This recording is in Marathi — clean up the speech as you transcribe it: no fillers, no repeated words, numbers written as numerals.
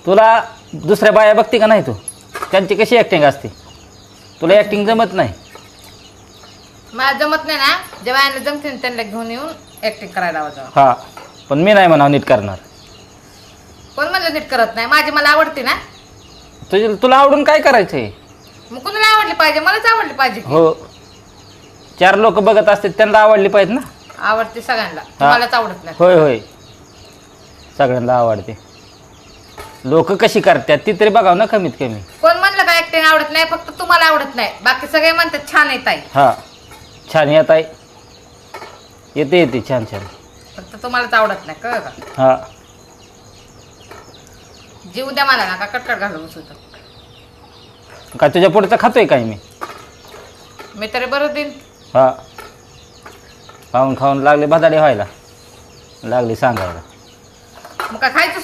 तुला दुसऱ्या बाया बघते का नाही तू? त्यांची कशी ॲक्टिंग असते? तुला ॲक्टिंग जमत नाही. मला जमत नाही ना, जेव्हा यांना जमते ना त्यांना घेऊन येऊन ऍक्टिंग करायला हवं. हा, पण मी नाही म्हणावं नीट करणार. कोण म्हणलं नीट करत नाही? माझी मला आवडते ना. तुला आवडून काय करायचं आहे? मग कोणाला आवडली पाहिजे? मलाच आवडली पाहिजे की. हो, 4 लोक बघत असते त्यांना आवडली पाहिजे ना. आवडते सगळ्यांना, तुम्हालाच आवडत नाही. होय होय, सगळ्यांना आवडते. लोक कशी करतात ती तरी बघाव ना कमीत कमी. कोण म्हणलं का ऍक्टिंग आवडत नाही? फक्त तुम्हाला आवडत नाही, बाकी सगळे म्हणतात छान येत आहे. हा, छान येत आहे. येते छान छान, फक्त तुम्हालाच आवडत नाही, कळ का? हा. जीव द्या मला ना, का कटकट घालून सुद्धा. काय तुझ्या पुढचं खातोय काय मी तरी बरं देईन. हा, खाऊन लागले बदाडे व्हायला लागले सांगायला. मग काय खायचं